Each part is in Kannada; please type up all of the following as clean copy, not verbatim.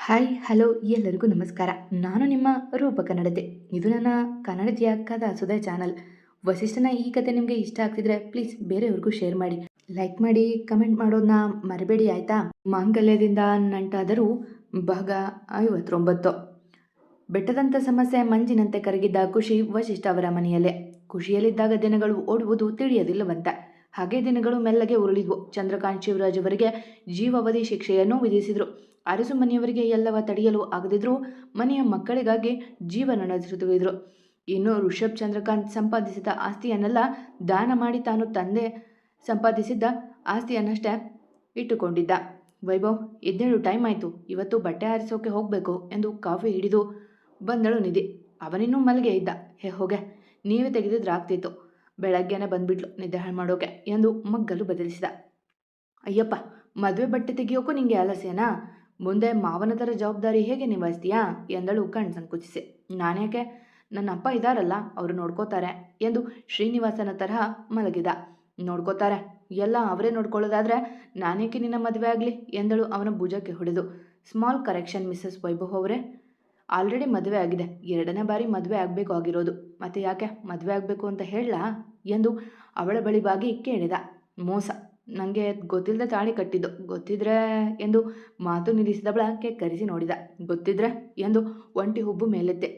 ಹಾಯ್ ಹಲೋ ಎಲ್ಲರಿಗೂ ನಮಸ್ಕಾರ. ನಾನು ನಿಮ್ಮ ರೂಪ ಕನ್ನಡತೆ. ಇದು ನನ್ನ ಕನ್ನಡತಿಯ ಕಥಾ ಸುಧಾ ಚಾನಲ್. ವಸಿಷ್ಠನ ಈ ಕತೆ ನಿಮಗೆ ಇಷ್ಟ ಆಗ್ತಿದ್ರೆ ಪ್ಲೀಸ್ ಬೇರೆಯವ್ರಿಗೂ ಶೇರ್ ಮಾಡಿ, ಲೈಕ್ ಮಾಡಿ, ಕಮೆಂಟ್ ಮಾಡೋದನ್ನ ಮರಿಬೇಡಿ ಆಯ್ತಾ. ಮಾಂಗಲ್ಯದಿಂದ ನಂಟಾದರೂ ಭಾಗ 59. ಬೆಟ್ಟದಂಥ ಸಮಸ್ಯೆ ಮಂಜಿನಂತೆ ಕರಗಿದ್ದ ಖುಷಿ ವಸಿಷ್ಠ ಅವರ ಮನೆಯಲ್ಲೇ. ಖುಷಿಯಲ್ಲಿದ್ದಾಗ ದಿನಗಳು ಓಡುವುದು ತಿಳಿಯದಿಲ್ಲವಂತೆ. ಹಾಗೆ ದಿನಗಳು ಮೆಲ್ಲಗೆ ಉರುಳಿದ್ವು. ಚಂದ್ರಕಾಂತ್ ಶಿವರಾಜ್ ಅವರಿಗೆ ಜೀವಾವಧಿ ಶಿಕ್ಷೆಯನ್ನು ವಿಧಿಸಿದರು. ಅರಸು ಮನೆಯವರಿಗೆ ಎಲ್ಲವ ತಡೆಯಲು ಆಗದಿದ್ರೂ ಮನೆಯ ಮಕ್ಕಳಿಗಾಗಿ ಜೀವನ ನಡೆಸುತ್ತಿದ್ದರು. ಇನ್ನು ಋಷಭ್ ಚಂದ್ರಕಾಂತ್ ಸಂಪಾದಿಸಿದ ಆಸ್ತಿಯನ್ನೆಲ್ಲ ದಾನ ಮಾಡಿ ತಾನು ತಂದೆ ಸಂಪಾದಿಸಿದ್ದ ಆಸ್ತಿಯನ್ನಷ್ಟೇ ಇಟ್ಟುಕೊಂಡಿದ್ದ. ವೈಭವ್, ಎದ್ದೇಳು, ಟೈಮ್ ಆಯಿತು, ಇವತ್ತು ಬಟ್ಟೆ ಆರಿಸೋಕೆ ಹೋಗಬೇಕು ಎಂದು ಕಾಫಿ ಹಿಡಿದು ಬಂದಳು ನಿಧಿ. ಅವನಿನ್ನೂ ಮಲ್ಗೆ ಇದ್ದ. ಹೋಗೆ, ನೀವೇ ತೆಗೆದಿದ್ರೆ ಆಗ್ತಿತ್ತು, ಬೆಳಗ್ಗೆನೆ ಬಂದ್ಬಿಟ್ಲು ನಿದ್ದೆ ಹಾಳು ಮಾಡೋಕೆ ಎಂದು ಮಗ್ಗಲು ಬದಲಿಸಿದ. ಅಯ್ಯಪ್ಪ, ಮದುವೆ ಬಟ್ಟೆ ತೆಗಿಯೋಕ್ಕೂ ನಿಂಗೆ ಆಲಸ್ಯನಾ? ಮುಂದೆ ಮಾವನ ಥರ ಜವಾಬ್ದಾರಿ ಹೇಗೆ ನಿಭಾಯಿಸ್ತೀಯಾ ಎಂದಳು ಕಣ್ ಸಂಕುಚಿಸಿ. ನಾನ್ಯಾಕೆ, ನನ್ನ ಅಪ್ಪ ಇದ್ದಾರಲ್ಲ, ಅವರು ನೋಡ್ಕೋತಾರೆ ಎಂದು ಶ್ರೀನಿವಾಸನ ತರಹ ಮಲಗಿದ. ನೋಡ್ಕೋತಾರೆ, ಎಲ್ಲ ಅವರೇ ನೋಡ್ಕೊಳ್ಳೋದಾದ್ರೆ ನಾನೇಕೆ ನಿನ್ನ ಮದುವೆ ಆಗಲಿ ಎಂದಳು ಅವನ ಭುಜಕ್ಕೆ ಹೊಡೆದು. ಸ್ಮಾಲ್ ಕರೆಕ್ಷನ್ ಮಿಸ್ಸಸ್ ವೈಭವ್ ಅವರೇ, ಆಲ್ರೆಡಿ ಮದುವೆ ಆಗಿದೆ, 2ನೇ ಬಾರಿ ಮದುವೆ ಆಗಬೇಕು ಆಗಿರೋದು. ಮತ್ತೆ ಯಾಕೆ ಮದುವೆ ಆಗಬೇಕು ಅಂತ ಹೇಳಲಾ ಎಂದು ಅವಳ ಬಳಿ ಬಾಗಿ ಕೇಳಿದ. ಮೋಸ, ನನಗೆ ಗೊತ್ತಿಲ್ಲದೆ ತಾಳಿ ಕಟ್ಟಿದ್ದು. ಗೊತ್ತಿದ್ರೆ ಎಂದು ಮಾತು ನಿಲ್ಲಿಸಿದವಳ ಕೆಕ್ಕರಿಸಿ ನೋಡಿದ. ಗೊತ್ತಿದ್ರೆ ಎಂದು ಒಂಟಿ ಹುಬ್ಬು ಮೇಲೆತ್ತೆ.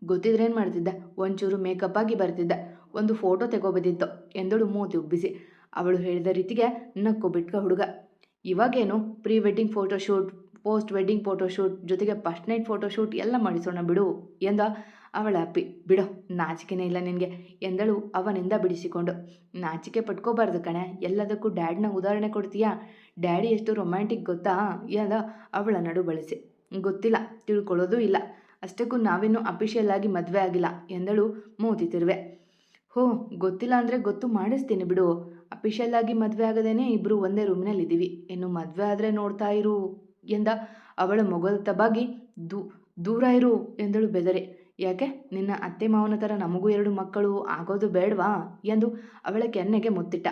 ಗೊತ್ತಿದ್ರೇನು ಮಾಡ್ತಿದ್ದ? ಒಂಚೂರು ಮೇಕಪ್ ಆಗಿ ಬರ್ತಿದ್ದ, ಒಂದು ಫೋಟೋ ತೆಗೋಬೋದಿತ್ತು ಎಂದಳು ಮೂತಿ ಉಬ್ಬಿಸಿ. ಅವಳು ಹೇಳಿದ ರೀತಿಗೆ ನಕ್ಕು ಬಿಟ್ಕ ಹುಡುಗ. ಇವಾಗೇನು pre wedding photoshoot, post wedding photoshoot, ಜೊತೆಗೆ ಫಸ್ಟ್ ನೈಟ್ ಫೋಟೋಶೂಟ್ ಎಲ್ಲ ಮಾಡಿಸೋಣ ಬಿಡು ಎಂದ ಅವಳ ಅಪ್ಪಿ. ಬಿಡೋ, ನಾಚಿಕೆನೇ ಇಲ್ಲ ನಿನಗೆ ಎಂದಳು ಅವನಿಂದ ಬಿಡಿಸಿಕೊಂಡು. ನಾಚಿಕೆ ಪಟ್ಕೋಬಾರ್ದು ಕಣೆ, ಎಲ್ಲದಕ್ಕೂ ಡ್ಯಾಡ್ನ ಉದಾಹರಣೆ ಕೊಡ್ತೀಯಾ? ಡ್ಯಾಡಿ ಎಷ್ಟು ರೊಮ್ಯಾಂಟಿಕ್ ಗೊತ್ತಾ ಎಂದ ಅವಳ ನಡು ಬಳಸಿ. ಗೊತ್ತಿಲ್ಲ, ತಿಳ್ಕೊಳ್ಳೋದೂ ಇಲ್ಲ, ಅಷ್ಟಕ್ಕೂ ನಾವಿನ್ನೂ ಅಫಿಷಿಯಲ್ ಆಗಿ ಮದುವೆ ಆಗಿಲ್ಲ ಎಂದಳು ಮೂತಿ ತಿರುವೆ. ಗೊತ್ತಿಲ್ಲ ಅಂದರೆ ಗೊತ್ತು ಮಾಡಿಸ್ತೀನಿ ಬಿಡು. ಅಫಿಷಿಯಲ್ ಆಗಿ ಮದುವೆ ಆಗದೇನೆ ಇಬ್ಬರು ಒಂದೇ ರೂಮಿನಲ್ಲಿದ್ದೀವಿ, ಇನ್ನು ಮದುವೆ ಆದರೆ ನೋಡ್ತಾ ಇರು ಎಂದ ಅವಳ ಮೊಗದ ಬಾಗಿ. ದೂರ ಇರು ಎಂದಳು ಬೆದರಿ. ಯಾಕೆ, ನಿನ್ನ ಅತ್ತೆ ಮಾವನ ಥರ ನಮಗೂ 2 ಮಕ್ಕಳು ಆಗೋದು ಬೇಡವಾ ಎಂದು ಅವಳ ಕೆನ್ನೆಗೆ ಮುತ್ತಿಟ್ಟ.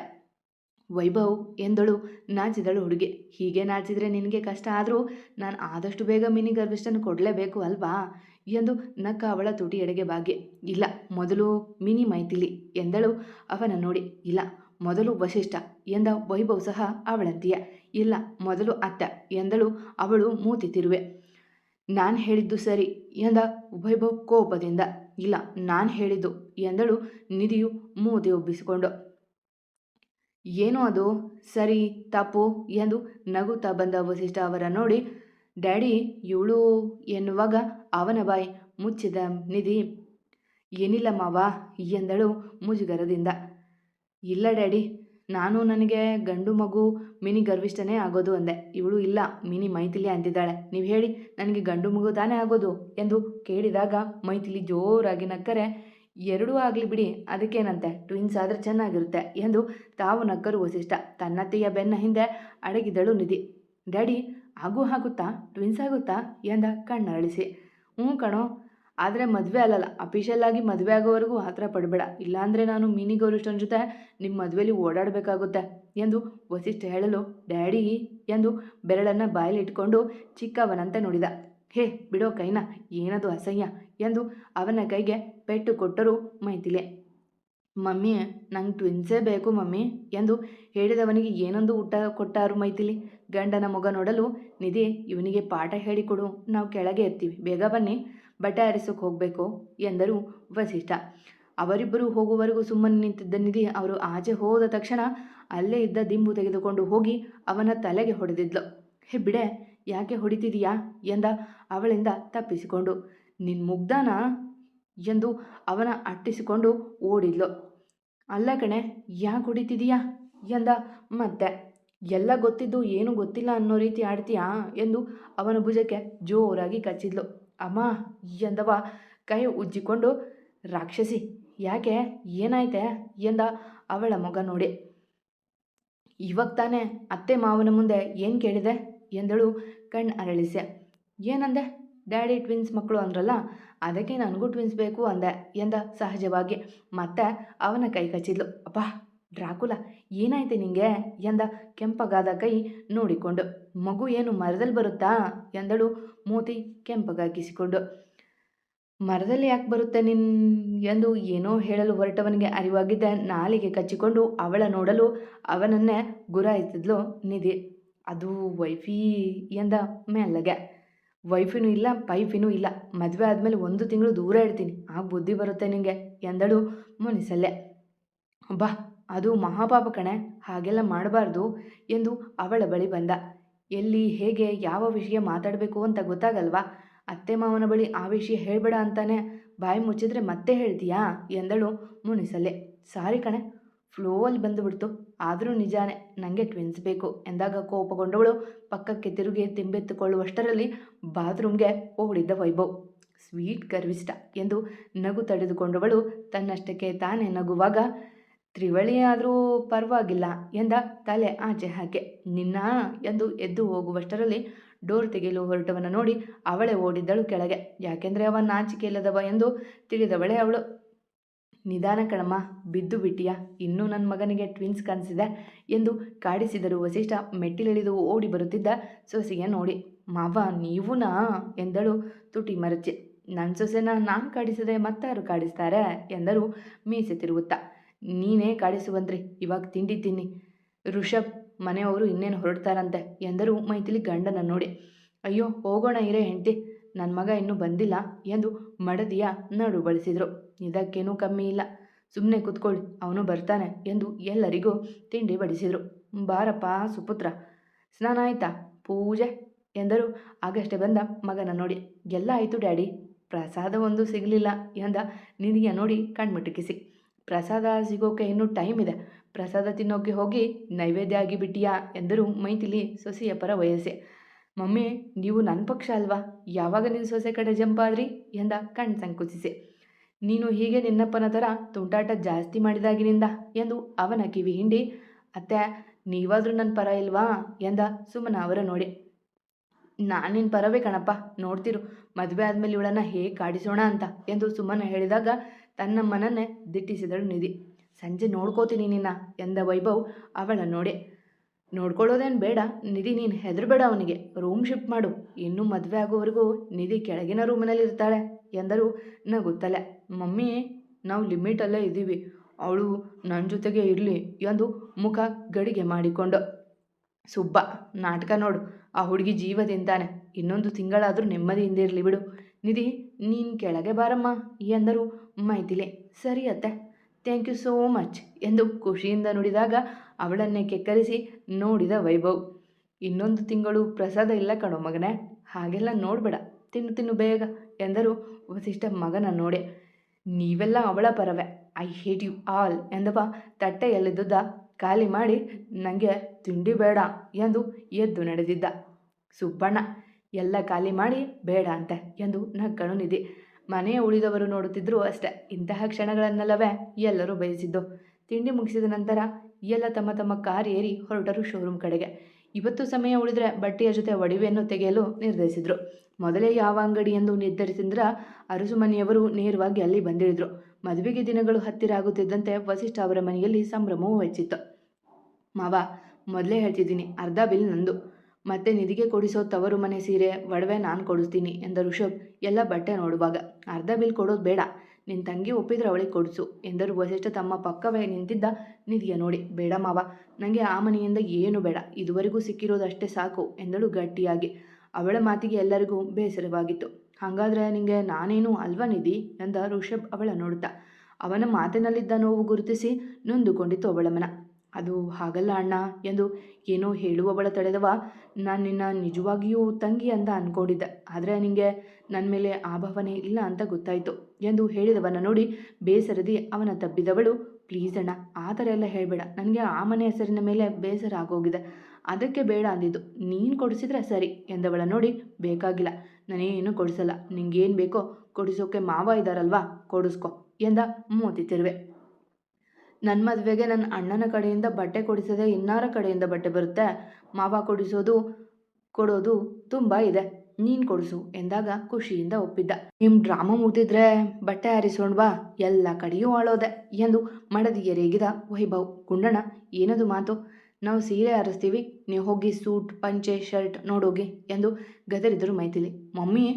ವೈಭವ್ ಎಂದಳು ನಾಚಿದಳು ಹುಡುಗಿ. ಹೀಗೆ ನಾಚಿದ್ರೆ ನಿನಗೆ ಕಷ್ಟ ಆದರೂ ನಾನು ಆದಷ್ಟು ಬೇಗ ಮಿನಿ ಗರ್ವಿಷ್ಟನ್ನು ಕೊಡಲೇಬೇಕು ಅಲ್ವಾ ಎಂದು ನಕ್ಕ ಅವಳ ತುಟಿ ಎಡೆಗೆ ಬಾಗಿ. ಇಲ್ಲ, ಮೊದಲು ಮಿನಿ ಮೈಥಿಲಿ ಎಂದಳು ಅವನ ನೋಡಿ. ಇಲ್ಲ, ಮೊದಲು ವಸಿಷ್ಠ ಎಂದ ವೈಭವ್ ಸಹ ಅವಳಂತೀಯ. ಇಲ್ಲ, ಮೊದಲು ಅತ್ತ ಎಂದಳು ಅವಳು ಮೂತಿ ತಿರುವೆ. ನಾನು ಹೇಳಿದ್ದು ಸರಿ ಎಂದ ವೈಭವ್ ಕೋಪದಿಂದ. ಇಲ್ಲ, ನಾನು ಹೇಳಿದ್ದು ಎಂದಳು ನಿಧಿಯು ಮೂತಿ ಉಬ್ಬಿಸಿಕೊಂಡು. ಏನು ಅದು ಸರಿ ತಪ್ಪು ಎಂದು ನಗುತ್ತಾ ಬಂದ ವಸಿಷ್ಠ ಅವರ ನೋಡಿ, ಡ್ಯಾಡಿ ಇವಳು ಎನ್ನುವಾಗ ಅವನ ಬಾಯಿ ಮುಚ್ಚಿದ ನಿಧಿ. ಏನಿಲ್ಲ ಮಾವ ಎಂದಳು ಮುಜುಗರದಿಂದ. ಇಲ್ಲ ಡ್ಯಾಡಿ, ನಾನು ನನಗೆ ಗಂಡು ಮಗು ಮಿನಿ ಗರ್ವಿಷ್ಠನೇ ಆಗೋದು ಅಂದೆ. ಇವಳು ಇಲ್ಲ, ಮಿನಿ ಮೈಥಿಲಿ ಅಂತಿದ್ದಾಳೆ. ನೀವು ಹೇಳಿ, ನನಗೆ ಗಂಡು ಮಗು ತಾನೇ ಆಗೋದು ಎಂದು ಕೇಳಿದಾಗ ಮೈಥಿಲಿ ಜೋರಾಗಿ ನಕ್ಕರೆ. 2 ಆಗಲಿ ಬಿಡಿ, ಅದಕ್ಕೇನಂತೆ, ಟ್ವಿನ್ಸ್ ಆದರೆ ಚೆನ್ನಾಗಿರುತ್ತೆ ಎಂದು ತಾವು ನಕ್ಕರು ವಸಿಷ್ಠ. ತನ್ನತ್ತೆಯ ಬೆನ್ನ ಹಿಂದೆ ಅಡಗಿದಳು ನಿಧಿ. ಡ್ಯಾಡಿ, ಆಗುತ್ತಾ, ಟ್ವಿನ್ಸ್ ಆಗುತ್ತಾ ಎಂದ ಕಣ್ಣರಳಿಸಿ. ಕಣೋ, ಆದರೆ ಮದುವೆ ಅಲ್ಲಲ್ಲ, ಅಫಿಷಿಯಲ್ ಆಗಿ ಮದುವೆ ಆಗೋವರೆಗೂ ಹತ್ರ ಪಡಬೇಡ, ಇಲ್ಲಾಂದರೆ ನಾನು ಮಿನಿ ಗೌರಿಷ್ಟನ ಜೊತೆ ನಿಮ್ಮ ಮದುವೆಯಲ್ಲಿ ಓಡಾಡಬೇಕಾಗುತ್ತೆ ಎಂದು ವಸಿಷ್ಠ ಹೇಳಲು, ಡ್ಯಾಡಿ ಎಂದು ಬೆರಳನ್ನು ಬಾಯಲ್ಲಿಟ್ಕೊಂಡು ಚಿಕ್ಕವನಂತೆ ನೋಡಿದ. ಬಿಡೋ ಕೈನ, ಏನದು ಅಸಹ್ಯ ಎಂದು ಅವನ ಕೈಗೆ ಪೆಟ್ಟು ಕೊಟ್ಟರು ಮೈಥಿಲಿ. ಮಮ್ಮಿ, ನಂಗೆ ಟ್ವಿನ್ಸೇ ಬೇಕು ಮಮ್ಮಿ ಎಂದು ಹೇಳಿದವನಿಗೆ ಏನೊಂದು ಊಟ ಕೊಟ್ಟಾರು ಮೈಥಿಲಿ. ಗಂಡನ ಮೊಗ ನೋಡಲು ನಿಧಿ, ಇವನಿಗೆ ಪಾಠ ಹೇಳಿಕೊಡು, ನಾವು ಕೆಳಗೆ ಇರ್ತೀವಿ, ಬೇಗ ಬನ್ನಿ, ಬಟ್ಟೆ ಆರಿಸೋಕೆ ಹೋಗಬೇಕು ಎಂದರು ವಸಿಷ್ಠ. ಅವರಿಬ್ಬರು ಹೋಗುವವರೆಗೂ ಸುಮ್ಮನೆ ನಿಂತಿದ್ದ ನಿಧಿ ಅವರು ಆಚೆ ಹೋದ ತಕ್ಷಣ ಅಲ್ಲೇ ಇದ್ದ ದಿಂಬು ತೆಗೆದುಕೊಂಡು ಹೋಗಿ ಅವನ ತಲೆಗೆ ಹೊಡೆದಿದ್ಲು. ಬಿಡೆ, ಯಾಕೆ ಹೊಡಿತಿದೀಯಾ ಎಂದ ಅವಳಿಂದ ತಪ್ಪಿಸಿಕೊಂಡು. ನಿನ್ನ ಮುಗ್ಧಾನ ಎಂದು ಅವನ ಅಟ್ಟಿಸಿಕೊಂಡು ಓಡಿದ್ಲು. ಅಲ್ಲ ಕಣೆ, ಯಾಕೆ ಹೊಡಿತಿದೀಯಾ ಎಂದ ಮತ್ತೆ. ಎಲ್ಲ ಗೊತ್ತಿದ್ದು ಏನು ಗೊತ್ತಿಲ್ಲ ಅನ್ನೋ ರೀತಿ ಆಡ್ತೀಯಾ ಎಂದು ಅವನ ಭುಜಕ್ಕೆ ಜೋರಾಗಿ ಕಚ್ಚಿದ್ಲು. ಅಮ್ಮ ಎಂದವ ಕೈ ಉಜ್ಜಿಕೊಂಡು. ರಾಕ್ಷಸಿ, ಯಾಕೆ, ಏನಾಯ್ತೆ ಎಂದ ಅವಳ ಮೊಗ ನೋಡಿ. ಇವಾಗ ತಾನೇ ಅತ್ತೆ ಮಾವನ ಮುಂದೆ ಏನು ಕೇಳಿದೆ ಎಂದಳು ಕಣ್ಣು ಅರಳಿಸೆ. ಏನಂದೆ? ಡ್ಯಾಡಿ ಟ್ವಿನ್ಸ್ ಮಕ್ಕಳು ಅಂದ್ರಲ್ಲ, ಅದಕ್ಕೆ ನನಗೂ ಟ್ವಿನ್ಸ್ ಬೇಕು ಅಂದೆ ಎಂದ ಸಹಜವಾಗಿ. ಮತ್ತೆ ಅವನ ಕೈ ಕಚ್ಚಿದ್ಲು. ಅಪ್ಪ, ಡ್ರಾಕುಲ, ಏನಾಯ್ತೆ ನಿಂಗೆ ಎಂದ ಕೆಂಪಗಾದ ಕೈ ನೋಡಿಕೊಂಡು. ಮಗು ಏನು ಮರದಲ್ಲಿ ಬರುತ್ತಾ ಎಂದಳು ಮೂತಿ ಕೆಂಪಗಾಗಿಸಿಕೊಂಡು. ಮರದಲ್ಲಿ ಯಾಕೆ ಬರುತ್ತೆ ಎಂದು ಏನೋ ಹೇಳಲು ಹೊರಟವನಿಗೆ ಅರಿವಾಗಿದ್ದ ನಾಲಿಗೆ ಕಚ್ಚಿಕೊಂಡು ಅವಳ ನೋಡಲು ಅವನನ್ನೇ ಗುರಾಯಿಸಿದ್ಲು ನಿಧಿ. ಅದು ವೈಫಿ ಎಂದ ಮೆಲ್ಲಗೆ. ವೈಫಿನೂ ಇಲ್ಲ ಪೈಫಿನೂ ಇಲ್ಲ, ಮದುವೆ ಆದಮೇಲೆ 1 ತಿಂಗಳು ದೂರ ಇಡ್ತೀನಿ, ಆಗ ಬುದ್ಧಿ ಬರುತ್ತೆ ನಿಂಗೆ ಎಂದಳು ಮುನಿಸಲ್ಲೆ. ಬಾ, ಅದು ಮಹಾಪಾಪ ಕಣೆ, ಹಾಗೆಲ್ಲ ಮಾಡಬಾರ್ದು ಎಂದು ಅವಳ ಬಳಿ ಬಂದ. ಎಲ್ಲಿ ಹೇಗೆ ಯಾವ ವಿಷಯ ಮಾತಾಡಬೇಕು ಅಂತ ಗೊತ್ತಾಗಲ್ವಾ? ಅತ್ತೆ ಮಾವನ ಬಳಿ ಆ ವಿಷಯ ಹೇಳ್ಬೇಡ ಅಂತಾನೆ ಬಾಯಿ ಮುಚ್ಚಿದ್ರೆ ಮತ್ತೆ ಹೇಳ್ತೀಯಾ ಎಂದಳು ಮುನಿಸಲ್ಲೆ. ಸಾರಿ ಕಣೆ, ಫ್ಲೋವಲ್ಲಿ ಬಂದುಬಿಡ್ತು. ಆದರೂ ನಿಜಾನೇ, ನನಗೆ ಟ್ವಿನ್ಸ್ ಬೇಕು ಎಂದಾಗ ಕೋಪಗೊಂಡವಳು ಪಕ್ಕಕ್ಕೆ ತಿರುಗಿ ತಿಂಬೆತ್ತುಕೊಳ್ಳುವಷ್ಟರಲ್ಲಿ ಬಾತ್ರೂಮ್ಗೆ ಓಡಿದ್ದ ವೈಭವ್. ಸ್ವೀಟ್ ಗರ್ವಿಷ್ಠ ಎಂದು ನಗು ತಡೆದುಕೊಂಡವಳು ತನ್ನಷ್ಟಕ್ಕೆ ತಾನೇ ನಗುವಾಗ, ತ್ರಿವಳಿಯಾದರೂ ಪರವಾಗಿಲ್ಲ ಎಂದ ತಲೆ ಆಚೆ ಹಾಕಿ. ನಿನ್ನ ಎಂದು ಎದ್ದು ಹೋಗುವಷ್ಟರಲ್ಲಿ ಡೋರ್ ತೆಗೆಯಲು ಹೊರಟವನ ನೋಡಿ ಅವಳೇ ಓಡಿದ್ದಳು ಕೆಳಗೆ. ಯಾಕೆಂದರೆ ಅವ ನಾಚಿಕೆ ಇಲ್ಲದವ ಎಂದು ತಿಳಿದವಳೇ ಅವಳು. ನಿಧಾನ ಕಣಮ್ಮ, ಬಿದ್ದು ಬಿಟ್ಟಿಯಾ? ಇನ್ನೂ ನನ್ನ ಮಗನಿಗೆ ಟ್ವಿನ್ಸ್ ಕಾಣಿಸಿದೆ ಎಂದು ಕಾಡಿಸಿದರು ವಸಿಷ್ಠ ಮೆಟ್ಟಿಲಿಳಿದು ಓಡಿ ಬರುತ್ತಿದ್ದ ಸೊಸೆಯ ನೋಡಿ. ಮಾವ ನೀವುನಾ ಎಂದಳು ತುಟಿ ಮರಚಿ. ನನ್ನ ಸೊಸೆನ ನಾನು ಕಾಡಿಸದೆ ಮತ್ತಾರು ಕಾಡಿಸ್ತಾರೆ ಎಂದರು ಮೀಸೆ ತಿರುಗುತ್ತಾ. ನೀನೇ ಕಾಡಿಸುವಂತ್ರಿ, ಇವಾಗ ತಿಂಡಿ ತಿನ್ನಿ. ಋಷಭ್ ಮನೆಯವರು ಇನ್ನೇನು ಹೊರಡ್ತಾರಂತೆ ಎಂದರು ಮೈಥಿಲಿ ಗಂಡನ ನೋಡಿ. ಅಯ್ಯೋ ಹೋಗೋಣ ಇರೇ ಹೆಂಡ್ತಿ, ನನ್ನ ಮಗ ಇನ್ನೂ ಬಂದಿಲ್ಲ ಎಂದು ಮಡದಿಯ ನಡು ಬಳಸಿದರು. ಇದಕ್ಕೇನೂ ಕಮ್ಮಿ ಇಲ್ಲ, ಸುಮ್ಮನೆ ಕೂತ್ಕೊಳ್ಳಿ, ಅವನು ಬರ್ತಾನೆ ಎಂದು ಎಲ್ಲರಿಗೂ ತಿಂಡಿ ಬಡಿಸಿದರು. ಬಾರಪ್ಪ ಸುಪುತ್ರ, ಸ್ನಾನ ಆಯ್ತಾ, ಪೂಜೆ ಎಂದರು ಆಗಷ್ಟೇ ಬಂದ ಮಗನ ನೋಡಿ. ಎಲ್ಲ ಆಯಿತು ಡ್ಯಾಡಿ, ಪ್ರಸಾದ ಒಂದು ಸಿಗಲಿಲ್ಲ ಎಂದ ನಿಧಿಯ ನೋಡಿ ಕಣ್ಮಿಟುಕಿಸಿ. ಪ್ರಸಾದ ಸಿಗೋಕೆ ಇನ್ನೂ ಟೈಮ್ ಇದೆ, ಪ್ರಸಾದ ತಿನ್ನೋಕೆ ಹೋಗಿ ನೈವೇದ್ಯ ಆಗಿಬಿಟ್ಟಿಯಾ ಎಂದರು ಮೈಥಿಲಿ ಸೊಸೆಯ ಪರ ವಯಸ್ಸೆ. ಮಮ್ಮಿ ನೀವು ನನ್ನ ಪಕ್ಷ ಅಲ್ವಾ, ಯಾವಾಗ ನಿನ್ನ ಸೊಸೆ ಕಡೆ ಜಂಪಾದ್ರಿ ಎಂದ ಕಣ್ ಸಂಕುಚಿಸಿ. ನೀನು ಹೀಗೆ ನಿನ್ನಪ್ಪನ ಥರ ತುಂಟಾಟ ಜಾಸ್ತಿ ಮಾಡಿದಾಗಿನಿಂದ ಎಂದು ಅವನ ಕಿವಿ ಹಿಂಡಿ. ಅತ್ತೆ ನೀವಾದರೂ ನನ್ನ ಪರ ಇಲ್ವಾ ಎಂದ ಸುಮನ ಅವರ ನೋಡಿ. ನಾನು ನಿನ್ನ ಪರವೇ ಕಣಪ್ಪ, ನೋಡ್ತಿರು ಮದುವೆ ಆದಮೇಲೆ ಇವಳನ್ನು ಹೇಗೆ ಕಾಡಿಸೋಣ ಅಂತ ಎಂದು ಸುಮನ ಹೇಳಿದಾಗ ತನ್ನಮ್ಮನನ್ನೇ ದಿಟ್ಟಿಸಿದಳು ನಿಧಿ. ಸಂಜೆ ನೋಡ್ಕೋತೀನಿ ನಿನ್ನ ಎಂದ ವೈಭವ್ ಅವಳ ನೋಡಿ. ನೋಡ್ಕೊಳ್ಳೋದೇನು ಬೇಡ ನಿಧಿ, ನೀನು ಹೆದರಬೇಡ, ಅವನಿಗೆ ರೂಮ್ ಶಿಫ್ಟ್ ಮಾಡು, ಇನ್ನೂ ಮದುವೆ ಆಗೋವರೆಗೂ ನಿಧಿ ಕೆಳಗಿನ ರೂಮಿನಲ್ಲಿ ಇರ್ತಾಳೆ ಎಂದರು ನಗುತ್ತಲೆ. ಮಮ್ಮಿ ನಾವು ಲಿಮಿಟಲ್ಲೇ ಇದ್ದೀವಿ, ಅವಳು ನನ್ನ ಜೊತೆಗೆ ಇರಲಿ ಎಂದು ಮುಖ ಗಡಿಗೆ ಮಾಡಿಕೊಂಡು. ಸುಬ್ಬ ನಾಟಕ ನೋಡು, ಆ ಹುಡುಗಿ ಜೀವ ತಿಂತಾನೆ, ಇನ್ನೊಂದು ತಿಂಗಳಾದರೂ ನೆಮ್ಮದಿಯಿಂದ ಇರಲಿ ಬಿಡು. ನಿಧಿ ನೀನು ಕೆಳಗೆ ಬಾರಮ್ಮ ಎಂದರು ಮೈಥಿಲಿ. ಸರಿ ಅತ್ತೆ, ಥ್ಯಾಂಕ್ ಯು ಸೋ ಮಚ್ ಎಂದು ಖುಷಿಯಿಂದ ನುಡಿದಾಗ ಅವಳನ್ನೇ ಕೆಕ್ಕರಿಸಿ ನೋಡಿದ ವೈಭವ್. ಇನ್ನೊಂದು ತಿಂಗಳು ಪ್ರಸಾದ ಇಲ್ಲ ಕಣೋ ಮಗನೇ, ಹಾಗೆಲ್ಲ ನೋಡಬೇಡ, ತಿನ್ನು ಬೇಗ ಎಂದರು ವಸಿಷ್ಠ ಮಗನ ನೋಡಿ. ನೀವೆಲ್ಲ ಅವಳ Paravai, I hate you all ಎಂದವ ತಟ್ಟೆಯಲ್ಲಿದ್ದುದ ಖಾಲಿ ಮಾಡಿ ನನಗೆ ತಿಂಡಿ ಬೇಡ ಎಂದು ಎದ್ದು ನಡೆದಿದ್ದ. ಸುಬ್ಬಣ್ಣ ಎಲ್ಲ ಖಾಲಿ ಮಾಡಿ ಬೇಡ ಅಂತೆ ಎಂದು ನಕ್ಕಣು ನಿಧಿ. ಮನೆಯ ಉಳಿದವರು ನೋಡುತ್ತಿದ್ದರು ಅಷ್ಟೆ. ಇಂತಹ ಕ್ಷಣಗಳನ್ನೆಲ್ಲವೇ ಎಲ್ಲರೂ ಬಯಸಿದ್ದು. ತಿಂಡಿ ಮುಗಿಸಿದ ನಂತರ ಎಲ್ಲ ತಮ್ಮ ತಮ್ಮ ಕಾರ್ ಏರಿ ಹೊರಟರು ಶೋರೂಮ್ ಕಡೆಗೆ. ಇವತ್ತು ಸಮಯ ಉಳಿದರೆ ಬಟ್ಟೆಯ ಜೊತೆ ಒಡವೆಯನ್ನು ತೆಗೆಯಲು ನಿರ್ಧರಿಸಿದರು. ಮೊದಲೇ ಯಾವ ಅಂಗಡಿ ಎಂದು ನಿರ್ಧರಿಸಿದ್ರ ಅರಸುಮನೆಯವರು ನೇರವಾಗಿ ಅಲ್ಲಿ ಬಂದಿಳಿದ್ರು. ಮದುವೆಗೆ ದಿನಗಳು ಹತ್ತಿರ ಆಗುತ್ತಿದ್ದಂತೆ ವಸಿಷ್ಠ ಅವರ ಮನೆಯಲ್ಲಿ ಸಂಭ್ರಮವೂ ಹೆಚ್ಚಿತ್ತು. ಮಾವ ಮೊದಲೇ ಹೇಳ್ತಿದ್ದೀನಿ, ಅರ್ಧ ಬಿಲ್ ನಂದು, ಮತ್ತೆ ನಿಧಿಗೆ ಕೊಡಿಸೋ ತವರು ಮನೆ ಸೀರೆ ಒಡವೆ ನಾನು ಕೊಡಿಸ್ತೀನಿ ಎಂದ ಋಷಭ್ ಎಲ್ಲ ಬಟ್ಟೆ ನೋಡುವಾಗ. ಅರ್ಧ ಬಿಲ್ ಕೊಡೋದು ಬೇಡ, ನಿನ್ನ ತಂಗಿ ಒಪ್ಪಿದ್ರೆ ಅವಳಿಗೆ ಕೊಡಿಸು ಎಂದರು ವಸಿಷ್ಠ ತಮ್ಮ ಪಕ್ಕವೇ ನಿಂತಿದ್ದ ನಿಧಿಯ ನೋಡಿ. ಬೇಡ ಮಾವ, ನನಗೆ ಆ ಮನೆಯಿಂದ ಏನು ಬೇಡ, ಇದುವರೆಗೂ ಸಿಕ್ಕಿರೋದಷ್ಟೇ ಸಾಕು ಎಂದಳು ಗಟ್ಟಿಯಾಗಿ. ಅವಳ ಮಾತಿಗೆ ಎಲ್ಲರಿಗೂ ಬೇಸರವಾಗಿತ್ತು. ಹಾಗಾದರೆ ನಿಂಗೆ ನಾನೇನು ಅಲ್ವಾ ನಿಧಿ ಎಂದ ಋಷಭ್ ಅವಳ ನೋಡುತ್ತಾ. ಅವನ ಮಾತಿನಲ್ಲಿದ್ದ ನೋವು ಗುರುತಿಸಿ ನೊಂದುಕೊಂಡಿತ್ತು ಅವಳ ಮನ. ಅದು ಹಾಗಲ್ಲ ಅಣ್ಣ ಎಂದು ಏನೋ ಹೇಳುವವಳ ತಡೆದವ. ನಾನು ನಿನ್ನ ನಿಜವಾಗಿಯೂ ತಂಗಿ ಅಂತ ಅಂದ್ಕೊಂಡಿದ್ದೆ, ಆದರೆ ನಿನಗೆ ನನ್ನ ಮೇಲೆ ಆ ಭಾವನೆ ಇಲ್ಲ ಅಂತ ಗೊತ್ತಾಯಿತು ಎಂದು ಹೇಳಿದವನ ನೋಡಿ ಬೇಸರದಿ ಅವನ ತಬ್ಬಿದವಳು. ಪ್ಲೀಸ್ ಅಣ್ಣ, ಆ ಥರ ಎಲ್ಲ ಹೇಳಬೇಡ, ನನಗೆ ಆ ಮನೆ ಹೆಸರಿನ ಮೇಲೆ ಬೇಸರ ಆಗೋಗಿದೆ, ಅದಕ್ಕೆ ಬೇಡ ಅಂದಿದ್ದು, ನೀನು ಕೊಡಿಸಿದ್ರೆ ಸರಿ ಎಂದವಳ ನೋಡಿ. ಬೇಕಾಗಿಲ್ಲ, ನಾನೇನು ಕೊಡಿಸಲ್ಲ, ನಿಂಗೇನು ಬೇಕೋ ಕೊಡಿಸೋಕೆ ಮಾವ ಇದ್ದಾರಲ್ವಾ, ಕೊಡಿಸ್ಕೊ ಎಂದ ಮೂತಿ ತಿರುವೆ. ನನ್ನ ಮದುವೆಗೆ ನನ್ನ ಅಣ್ಣನ ಕಡೆಯಿಂದ ಬಟ್ಟೆ ಕೊಡಿಸದೆ ಇನ್ನಾರ ಕಡೆಯಿಂದ ಬಟ್ಟೆ ಬರುತ್ತೆ? ಮಾವ ಕೊಡೋದು ತುಂಬ ಇದೆ, ನೀನು ಕೊಡಿಸು ಎಂದಾಗ ಖುಷಿಯಿಂದ ಒಪ್ಪಿದ್ದ. ನಿಮ್ಮ ಡ್ರಾಮಾ ಮುಗ್ದಿದ್ರೆ ಬಟ್ಟೆ ಆರಿಸೋಣ್ವಾ, ಎಲ್ಲ ಕಡೆಯೂ ಆಳೋದೆ ಎಂದು ಮಡದಿಗೆ ರೇಗಿದ ವೈಭವ್. ಗುಂಡಣ್ಣ, ಏನದು ಮಾತು? ನಾವು ಸೀರೆ ಆರಿಸ್ತೀವಿ, ನೀವು ಹೋಗಿ ಸೂಟ್ ಪಂಚೆ ಶರ್ಟ್ ನೋಡೋಗಿ ಎಂದು ಗದರಿದರು ಮೈಥಿಲಿ. ಮಮ್ಮಿ,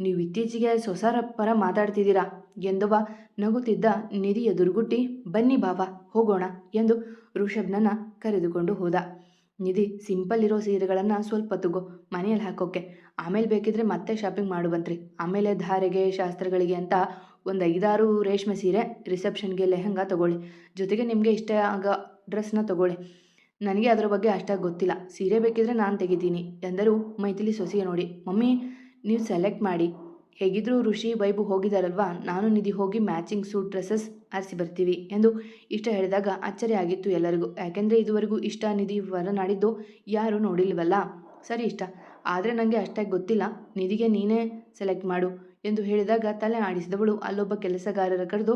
ನೀವು ಇತ್ತೀಚೆಗೆ ಸೊಸರ ಪರ ಮಾತಾಡ್ತಿದ್ದೀರಾ ಎಂದುವ ನಗುತ್ತಿದ್ದ ನಿಧಿ ಎದುರುಗುಟ್ಟಿ, ಬನ್ನಿ ಬಾವ ಹೋಗೋಣ ಎಂದು ಋಷಭ್ನನ್ನ ಕರೆದುಕೊಂಡು ಹೋದ. ನಿಧಿ, ಸಿಂಪಲ್ ಇರೋ ಸೀರೆಗಳನ್ನು ಸ್ವಲ್ಪ ತಗೋ, ಮನೆಯಲ್ಲಿ ಹಾಕೋಕೆ, ಆಮೇಲೆ ಬೇಕಿದ್ರೆ ಮತ್ತೆ ಶಾಪಿಂಗ್ ಮಾಡುವಂತ್ರಿ. ಆಮೇಲೆ ಧಾರೆಗೆ ಶಾಸ್ತ್ರಗಳಿಗೆ ಅಂತ ಒಂದು 5-6 ರೇಷ್ಮೆ ಸೀರೆ, ರಿಸೆಪ್ಷನ್ಗೆ ಲೆಹಂಗಾ ತಗೊಳ್ಳಿ, ಜೊತೆಗೆ ನಿಮಗೆ ಇಷ್ಟ ಆಗೋ ಡ್ರೆಸ್ನ ತಗೊಳ್ಳಿ. ನನಗೆ ಅದರ ಬಗ್ಗೆ ಅಷ್ಟಾಗಿ ಗೊತ್ತಿಲ್ಲ, ಸೀರೆ ಬೇಕಿದ್ರೆ ನಾನು ತೆಗಿತೀನಿ ಎಂದರು ಮೈಥಿಲಿ ಸೊಸೆಯ ನೋಡಿ. ಮಮ್ಮಿ, ನೀವು ಸೆಲೆಕ್ಟ್ ಮಾಡಿ, ಹೇಗಿದ್ರೂ ಋಷಿ ವೈಭವ್ ಹೋಗಿದ್ದಾರಲ್ವಾ, ನಾನು ನಿಧಿ ಹೋಗಿ ಮ್ಯಾಚಿಂಗ್ ಸೂಟ್ ಡ್ರೆಸ್ಸಸ್ ಆರಿಸಿ ಬರ್ತೀವಿ ಎಂದು ಇಷ್ಟ ಹೇಳಿದಾಗ ಅಚ್ಚರಿ ಆಗಿತ್ತು ಎಲ್ಲರಿಗೂ. ಯಾಕೆಂದರೆ ಇದುವರೆಗೂ ಇಷ್ಟ ನಿಧಿ ಹೊರನಾಡಿದ್ದು ಯಾರೂ ನೋಡಿಲ್ವಲ್ಲ. ಸರಿ ಇಷ್ಟ, ಆದರೆ ನನಗೆ ಅಷ್ಟಾಗಿ ಗೊತ್ತಿಲ್ಲ, ನಿಧಿಗೆ ನೀನೇ ಸೆಲೆಕ್ಟ್ ಮಾಡು ಎಂದು ಹೇಳಿದಾಗ ತಲೆ ಆಡಿಸಿದವಳು ಅಲ್ಲೊಬ್ಬ ಕೆಲಸಗಾರರ ಕರೆದು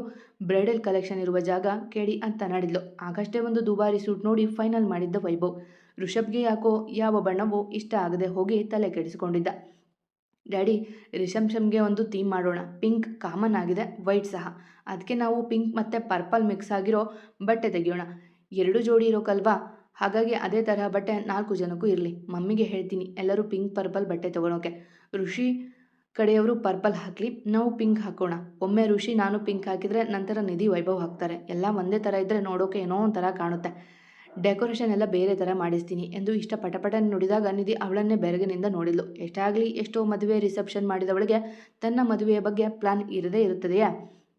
ಬ್ರೈಡಲ್ ಕಲೆಕ್ಷನ್ ಇರುವ ಜಾಗ ಕೇಳಿ ಅಂತ ನಾಡಿದ್ಲು. ಆಗಷ್ಟೇ ಒಂದು ದುಬಾರಿ ಸೂಟ್ ನೋಡಿ ಫೈನಲ್ ಮಾಡಿದ್ದ ವೈಭವ್. ಋಷಭ್ಗೆ ಯಾಕೋ ಯಾವ ಬಣ್ಣವೂ ಇಷ್ಟ ಆಗದೆ ಹೋಗಿ ತಲೆ ಕೆಡಿಸಿಕೊಂಡಿದ್ದ. ಡ್ಯಾಡಿ, ರಿಸೆಪ್ಷನ್ಗೆ ಒಂದು ಥೀಮ್ ಮಾಡೋಣ, ಪಿಂಕ್ ಕಾಮನ್ ಆಗಿದೆ, ವೈಟ್ ಸಹ, ಅದಕ್ಕೆ ನಾವು ಪಿಂಕ್ ಮತ್ತು ಪರ್ಪಲ್ ಮಿಕ್ಸ್ ಆಗಿರೋ ಬಟ್ಟೆ ತೆಗೆಯೋಣ. 2 ಜೋಡಿ ಇರೋಕಲ್ವಾ, ಹಾಗಾಗಿ ಅದೇ ತರಹ ಬಟ್ಟೆ 4 ಜನಕ್ಕೂ ಇರಲಿ. ಮಮ್ಮಿಗೆ ಹೇಳ್ತೀನಿ ಎಲ್ಲರೂ ಪಿಂಕ್ ಪರ್ಪಲ್ ಬಟ್ಟೆ ತೊಗೊಳೋಕೆ. ಋಷಿ ಕಡೆಯವರು ಪರ್ಪಲ್ ಹಾಕಲಿ, ನಾವು ಪಿಂಕ್ ಹಾಕೋಣ. ಒಮ್ಮೆ ಋಷಿ ನಾನು ಪಿಂಕ್ ಹಾಕಿದರೆ ನಂತರ ನಿಧಿ ವೈಭವ್ ಹಾಕ್ತಾರೆ. ಎಲ್ಲ ಒಂದೇ ಥರ ಇದ್ದರೆ ನೋಡೋಕೆ ಏನೋ ಒಂಥರ ಕಾಣುತ್ತೆ. ಡೆಕೋರೇಷನ್ ಎಲ್ಲ ಬೇರೆ ಥರ ಮಾಡಿಸ್ತೀನಿ ಎಂದು ಇಷ್ಟ ಪಟಪಟ ನುಡಿದಾಗ ನಿಧಿ ಅವಳನ್ನೇ ಬೆರಗಿನಿಂದ ನೋಡಿದ್ಲು. ಎಷ್ಟಾಗಲಿ ಎಷ್ಟೋ ಮದುವೆ ರಿಸೆಪ್ಷನ್ ಮಾಡಿದವಳಿಗೆ ತನ್ನ ಮದುವೆಯ ಬಗ್ಗೆ ಪ್ಲಾನ್ ಇರದೇ ಇರುತ್ತದೆಯಾ?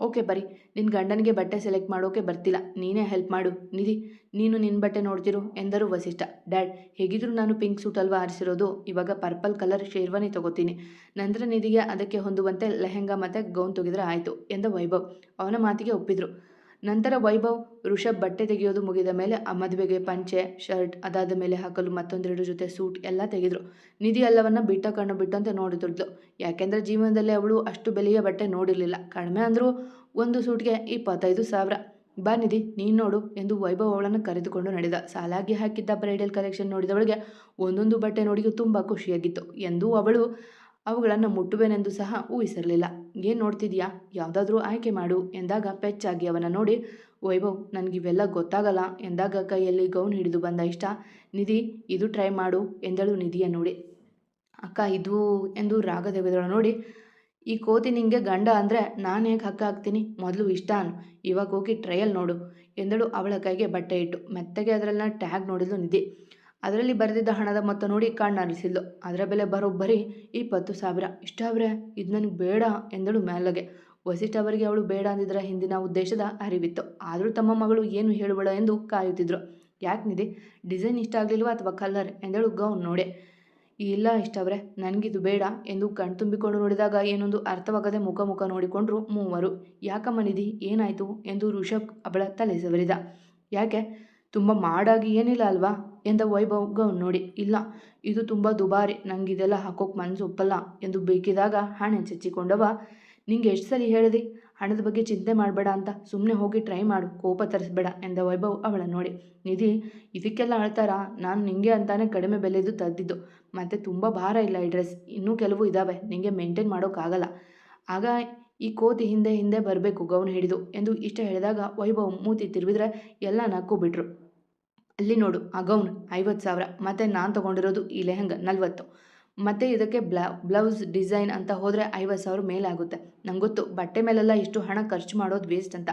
ಓಕೆ ಬರೀ, ನಿನ್ನ ಗಂಡನಿಗೆ ಬಟ್ಟೆ ಸೆಲೆಕ್ಟ್ ಮಾಡೋಕೆ ಬರ್ತಿಲ್ಲ, ನೀನೇ ಹೆಲ್ಪ್ ಮಾಡು. ನಿಧಿ, ನೀನು ನಿನ್ನ ಬಟ್ಟೆ ನೋಡ್ತಿರು ಎಂದರು ವಸಿಷ್ಠ. ಡ್ಯಾಡ್, ಹೇಗಿದ್ರು ನಾನು ಪಿಂಕ್ ಸೂಟ್ ಅಲ್ವಾ ಆರಿಸಿರೋದು, ಇವಾಗ ಪರ್ಪಲ್ ಕಲರ್ ಶೇರ್ವಾನಿ ತಗೋತೀನಿ, ನಂತರ ನಿಧಿಗೆ ಅದಕ್ಕೆ ಹೊಂದುವಂತೆ ಲೆಹೆಂಗಾ ಮತ್ತು ಗೌನ್ ತೆಗೆದ್ರೆ ಆಯಿತು ಎಂದ ವೈಭವ್. ಅವನ ಮಾತಿಗೆ ಒಪ್ಪಿದ್ರು. ನಂತರ ವೈಭವ್ ಋಷಭ್ ಬಟ್ಟೆ ತೆಗೆಯೋದು ಮುಗಿದ ಮೇಲೆ ಆ ಮದುವೆಗೆ ಪಂಚೆ ಶರ್ಟ್, ಅದಾದ ಮೇಲೆ ಹಾಕಲು ಮತ್ತೊಂದೆರಡು ಜೊತೆ ಸೂಟ್ ಎಲ್ಲ ತೆಗೆದ್ರು. ನಿಧಿ ಎಲ್ಲವನ್ನ ಬಿಟ್ಟ ಕಣ್ಣು ಬಿಟ್ಟಂತೆ ನೋಡುತ್ತಿದ್ಲು. ಯಾಕೆಂದರೆ ಜೀವನದಲ್ಲಿ ಅವಳು ಅಷ್ಟು ಬೆಲೆಯ ಬಟ್ಟೆ ನೋಡಿರಲಿಲ್ಲ. ಕಡಿಮೆ ಅಂದರೂ ಒಂದು ಸೂಟ್ಗೆ 25,000. ಬಾ ನಿಧಿ, ನೀನು ನೋಡು ಎಂದು ವೈಭವ್ ಅವಳನ್ನು ಕರೆದುಕೊಂಡು ನಡೆದ. ಸಾಲಾಗಿ ಹಾಕಿದ್ದ ಬ್ರೈಡಲ್ ಕಲೆಕ್ಷನ್ ನೋಡಿದವಳಿಗೆ ಒಂದೊಂದು ಬಟ್ಟೆ ನೋಡಿಯೂ ತುಂಬ ಖುಷಿಯಾಗಿತ್ತು. ಎಂದೂ ಅವಳು ಅವುಗಳನ್ನು ಮುಟ್ಟುವೆನೆಂದು ಸಹ ಊಹಿಸಿರಲಿಲ್ಲ. ಏನು ನೋಡ್ತಿದ್ಯಾ, ಯಾವುದಾದ್ರೂ ಆಯ್ಕೆ ಮಾಡು ಎಂದಾಗ ಪೆಚ್ಚಾಗಿ ಅವನ ನೋಡಿ, ವೈಭವ್, ನನಗಿವೆಲ್ಲ ಗೊತ್ತಾಗಲ್ಲ ಎಂದಾಗ ಕೈಯಲ್ಲಿ ಗೌನ್ ಹಿಡಿದು ಬಂದ ಇಷ್ಟ. ನಿಧಿ, ಇದು ಟ್ರೈ ಮಾಡು ಎಂದಳು ನಿಧಿಯ ನೋಡಿ. ಅಕ್ಕ, ಇದು ಎಂದು ರಾಗ ತೆಗೆದಳು ನೋಡಿ. ಈ ಕೋತಿ ನಿಂಗೆ ಗಂಡ ಅಂದರೆ ನಾನು ಹೇಗೆ ಹಕ್ಕ ಹಾಕ್ತೀನಿ, ಮೊದಲು ಇಷ್ಟ ಅನ್ನು, ಇವಾಗ ಹೋಗಿ ಟ್ರಯಲ್ ನೋಡು ಎಂದಳು ಅವಳ ಕೈಗೆ ಬಟ್ಟೆ ಇಟ್ಟು. ಮೆತ್ತಗೆ ಅದರಲ್ಲಿನ ಟ್ಯಾಗ್ ನೋಡಿದ್ಲು ನಿಧಿ. ಅದರಲ್ಲಿ ಬರೆದಿದ್ದ ಹಣದ ಮೊತ್ತ ನೋಡಿ ಕಣ್ಣರಿಸಿದ್ಲು. ಅದರ ಬೆಲೆ ಬರೋಬ್ಬರಿ 20,000. ಇಷ್ಟ ಅವರೇ, ಇದು ನನಗೆ ಬೇಡ ಎಂದಳು ಮೆಲ್ಲಗೆ. ವಸಿಷ್ಠ ಅವರಿಗೆ ಅವಳು ಬೇಡ ಅಂದಿದ್ದರ ಹಿಂದಿನ ಉದ್ದೇಶದ ಅರಿವಿತ್ತು. ಆದರೂ ತಮ್ಮ ಮಗಳು ಏನು ಹೇಳುವಳ ಎಂದು ಕಾಯುತ್ತಿದ್ರು. ಯಾಕೆ ನಿಧಿ, ಡಿಸೈನ್ ಇಷ್ಟ ಆಗಲಿಲ್ವಾ ಅಥವಾ ಕಲರ್ ಎಂದಳು ಗೌನ್ ನೋಡೆ. ಇಲ್ಲ ಇಷ್ಟ ಅವರೇ, ನನಗಿದು ಬೇಡ ಎಂದು ಕಣ್ತುಂಬಿಕೊಂಡು ನೋಡಿದಾಗ ಏನೊಂದು ಅರ್ಥವಾಗದೆ ಮುಖ ನೋಡಿಕೊಂಡ್ರು ಮೂವರು. ಯಾಕಮ್ಮ ನಿಧಿ, ಏನಾಯಿತು ಎಂದು ಋಷಭ್ ಅವಳ ತಲೆ ಸವರಿದ. ಯಾಕೆ, ತುಂಬ ಮಾಡಾಗಿ ಏನಿಲ್ಲ ಅಲ್ವಾ ಎಂದ ವೈಭವ್ ಗೌನ್ ನೋಡಿ. ಇಲ್ಲ, ಇದು ತುಂಬ ದುಬಾರಿ, ನಂಗಿದೆಲ್ಲ ಹಾಕೋಕೆ ಮನಸ್ಸು ಒಪ್ಪಲ್ಲ ಎಂದು ಬೇಕಿದಾಗ ಹಣೆ ಚಚ್ಚಿಕೊಂಡವ. ನಿಂಗೆ ಎಷ್ಟು ಸಲ ಹೇಳಿದೆ ಹಣದ ಬಗ್ಗೆ ಚಿಂತೆ ಮಾಡಬೇಡ ಅಂತ, ಸುಮ್ಮನೆ ಹೋಗಿ ಟ್ರೈ ಮಾಡು, ಕೋಪ ತರಿಸ್ಬೇಡ ಎಂದ ವೈಭವ್ ಅವಳ ನೋಡಿ. ನಿಧಿ, ಇದಕ್ಕೆಲ್ಲ ಅಳ್ತಾರಾ, ನಾನು ನಿಂಗೆ ಅಂತಾನೆ ಕಡಿಮೆ ಬೆಲೆದು ತಂದಿದ್ದು, ಮತ್ತು ತುಂಬ ಭಾರ ಇಲ್ಲ ಈ ಡ್ರೆಸ್, ಇನ್ನೂ ಕೆಲವು ಇದ್ದಾವೆ, ನಿಂಗೆ ಮೇಂಟೈನ್ ಮಾಡೋಕ್ಕಾಗಲ್ಲ. ಆಗ ಈ ಕೋತಿ ಹಿಂದೆ ಬರಬೇಕು ಗೌನ್ ಹಿಡಿದು ಎಂದು ಇಷ್ಟ ಹೇಳಿದಾಗ ವೈಭವ್ ಮೂತಿ ತಿರುವಿದ್ರೆ ಎಲ್ಲ ನಕ್ಕು ಬಿಟ್ರು. ಅಲ್ಲಿ ನೋಡು, ಆ ಗೌನ್ 50,000, ಮತ್ತು ನಾನು ತೊಗೊಂಡಿರೋದು ಈ ಲೆಹಂಗ 40, ಮತ್ತು ಇದಕ್ಕೆ ಬ್ಲೌಸ್ ಡಿಸೈನ್ ಅಂತ ಹೋದರೆ 50,000 ಮೇಲೆ ಆಗುತ್ತೆ. ನಂಗೆ ಗೊತ್ತು ಬಟ್ಟೆ ಮೇಲೆಲ್ಲ ಇಷ್ಟು ಹಣ ಖರ್ಚು ಮಾಡೋದು ವೇಸ್ಟ್ ಅಂತ,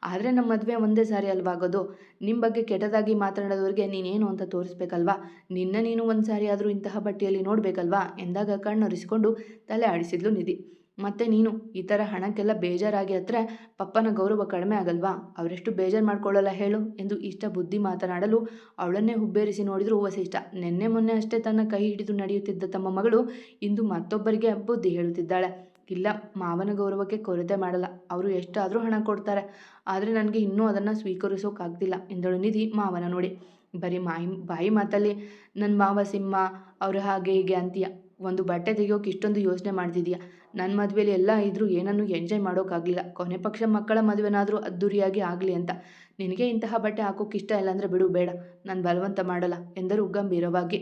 ಆದರೆ ನಮ್ಮ ಮದುವೆ ಒಂದೇ ಸಾರಿ ಅಲ್ವಾಗೋದು. ನಿಮ್ಮ ಬಗ್ಗೆ ಕೆಟ್ಟದಾಗಿ ಮಾತನಾಡೋದವ್ರಿಗೆ ನೀನೇನು ಅಂತ ತೋರಿಸ್ಬೇಕಲ್ವಾ, ನೀನು ಒಂದು ಸಾರಿ ಆದರೂ ಇಂತಹ ಬಟ್ಟೆಯಲ್ಲಿ ನೋಡಬೇಕಲ್ವಾ ಎಂದಾಗ ಕಣ್ಣೊರೆಸಿಕೊಂಡು ತಲೆ ಆಡಿಸಿದ್ಲು ನಿಧಿ. ಮತ್ತು ನೀನು ಈ ಥರ ಹಣಕ್ಕೆಲ್ಲ ಬೇಜಾರಾಗಿ ಹತ್ರ ಪಪ್ಪನ ಗೌರವ ಕಡಿಮೆ ಆಗಲ್ವಾ, ಅವರೆಷ್ಟು ಬೇಜಾರು ಮಾಡ್ಕೊಳ್ಳಲ್ಲ ಹೇಳು ಎಂದು ಇಷ್ಟ ಬುದ್ಧಿ ಮಾತನಾಡಲು ಅವಳನ್ನೇ ಹುಬ್ಬೇರಿಸಿ ನೋಡಿದ್ರು ವಸಿಷ್ಠ. ಮೊನ್ನೆ ಅಷ್ಟೇ ತನ್ನ ಕೈ ಹಿಡಿದು ನಡೆಯುತ್ತಿದ್ದ ತಮ್ಮ ಮಗಳು ಇಂದು ಮತ್ತೊಬ್ಬರಿಗೆ ಬುದ್ಧಿ ಹೇಳುತ್ತಿದ್ದಾಳೆ. ಇಲ್ಲ, ಮಾವನ ಗೌರವಕ್ಕೆ ಕೊರತೆ ಮಾಡಲ್ಲ, ಅವರು ಎಷ್ಟಾದರೂ ಹಣ ಕೊಡ್ತಾರೆ, ಆದರೆ ನನಗೆ ಇನ್ನೂ ಅದನ್ನು ಸ್ವೀಕರಿಸೋಕ್ಕಾಗ್ತಿಲ್ಲ ಎಂದಳು ನಿಧಿ ಮಾವನ ನೋಡಿ. ಬರೀ ಬಾಯಿ ಮಾತಲ್ಲಿ ನನ್ನ ಮಾವ ಸಿಂಹ, ಅವರು ಹಾಗೆ ಹೀಗೆ ಅಂತೀಯ, ಒಂದು ಬಟ್ಟೆ ತೆಗಿಯೋಕೆ ಇಷ್ಟೊಂದು ಯೋಚನೆ ಮಾಡ್ತಿದ್ದೀಯಾ. ನನ್ನ ಮದುವೆಯಲ್ಲಿ ಎಲ್ಲ ಇದ್ರೂ ಏನನ್ನು ಎಂಜಾಯ್ ಮಾಡೋಕ್ಕಾಗಲಿಲ್ಲ, ಕೊನೆ ಪಕ್ಷ ಮಕ್ಕಳ ಮದುವೆನಾದರೂ ಅದ್ದೂರಿಯಾಗಿ ಆಗಲಿ ಅಂತ. ನಿನಗೆ ಇಂತಹ ಬಟ್ಟೆ ಹಾಕೋಕೆ ಇಷ್ಟ ಇಲ್ಲ ಅಂದರೆ ಬಿಡು, ಬೇಡ, ನಾನು ಬಲವಂತ ಮಾಡಲ್ಲ ಎಂದರು ಗಂಭೀರವಾಗಿ.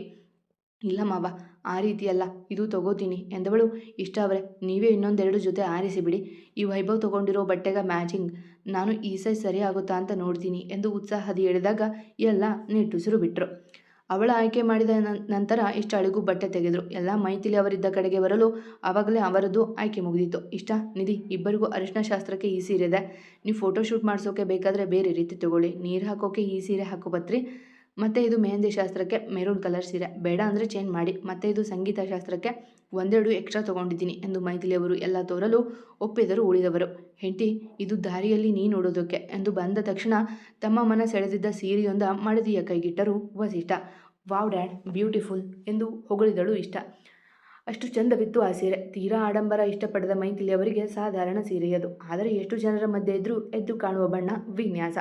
ಇಲ್ಲ ಮಾವ, ಆ ರೀತಿಯಲ್ಲ, ಇದು ತಗೋತೀನಿ ಎಂದವಳು. ಇಷ್ಟ ಅವರೇ, ನೀವೇ ಇನ್ನೊಂದೆರಡು ಜೊತೆ ಆರಿಸಿಬಿಡಿ. ಈ ವೈಭವ್ ತಗೊಂಡಿರೋ ಬಟ್ಟೆಗೆ ಮ್ಯಾಚಿಂಗ್ ನಾನು ಈ ಸೈಜ್ ಸರಿ ಆಗುತ್ತಾ ಅಂತ ನೋಡ್ತೀನಿ ಎಂದು ಉತ್ಸಾಹದಿ ಹೇಳಿದಾಗ ಎಲ್ಲ ನಿಟ್ಟುಸಿರು ಬಿಟ್ಟರು. ಅವಳ ಆಯ್ಕೆ ಮಾಡಿದ ನಂತರ ಇಷ್ಟಳಿಗೂ ಬಟ್ಟೆ ತೆಗೆದರು. ಎಲ್ಲ ಮೈಥಿಲಿ ಅವರಿದ್ದ ಕಡೆಗೆ ಬರಲು ಆವಾಗಲೇ ಅವರದ್ದು ಆಯ್ಕೆ ಮುಗಿದಿತ್ತು. ಇಷ್ಟ, ನಿಧಿ ಇಬ್ಬರಿಗೂ ಅರಿಶಿನ ಶಾಸ್ತ್ರಕ್ಕೆ ಈ ಸೀರೆ ಇದೆ. ನೀವು ಫೋಟೋಶೂಟ್ ಮಾಡಿಸೋಕೆ ಬೇಕಾದರೆ ಬೇರೆ ರೀತಿ ತಗೊಳ್ಳಿ. ನೀರು ಹಾಕೋಕೆ ಈ ಸೀರೆ ಹಾಕೋಬತ್ರಿ. ಮತ್ತು ಇದು ಮೆಹಂದಿ ಶಾಸ್ತ್ರಕ್ಕೆ ಮೆರೂನ್ ಕಲರ್ ಸೀರೆ, ಬೇಡ ಅಂದರೆ ಚೇಂಜ್ ಮಾಡಿ. ಮತ್ತು ಇದು ಸಂಗೀತ ಶಾಸ್ತ್ರಕ್ಕೆ ಒಂದೆರಡು ಎಕ್ಸ್ಟ್ರಾ ತೊಗೊಂಡಿದ್ದೀನಿ ಎಂದು ಮೈಥಿಲಿ ಅವರು ಎಲ್ಲ ತೋರಲು ಒಪ್ಪಿದರು ಉಳಿದವರು. ಹೆಂಡತಿ, ಇದು ದಾರಿಯಲ್ಲಿ ನೀ ನೋಡೋದಕ್ಕೆ ಎಂದು ಬಂದ ತಕ್ಷಣ ತಮ್ಮ ಮನ ಸೆಳೆದಿದ್ದ ಸೀರೆಯೊಂದ ಮಡದಿಯ ಕೈಗಿಟ್ಟರು ವಸಿಷ್ಠ. ವಾವ್ ಡ್ಯಾಡ್, ಬ್ಯೂಟಿಫುಲ್ ಎಂದು ಹೊಗಳಿದಳು ಇಷ್ಟ. ಅಷ್ಟು ಚಂದವಿತ್ತು ಆ ಸೀರೆ. ತೀರಾ ಆಡಂಬರ ಇಷ್ಟಪಡದ ಮೈಥಿಲಿ ಅವರಿಗೆ ಸಾಧಾರಣ ಸೀರೆಯದು. ಆದರೆ ಎಷ್ಟು ಜನರ ಮಧ್ಯೆ ಇದ್ರೂ ಎದ್ದು ಕಾಣುವ ಬಣ್ಣ, ವಿನ್ಯಾಸ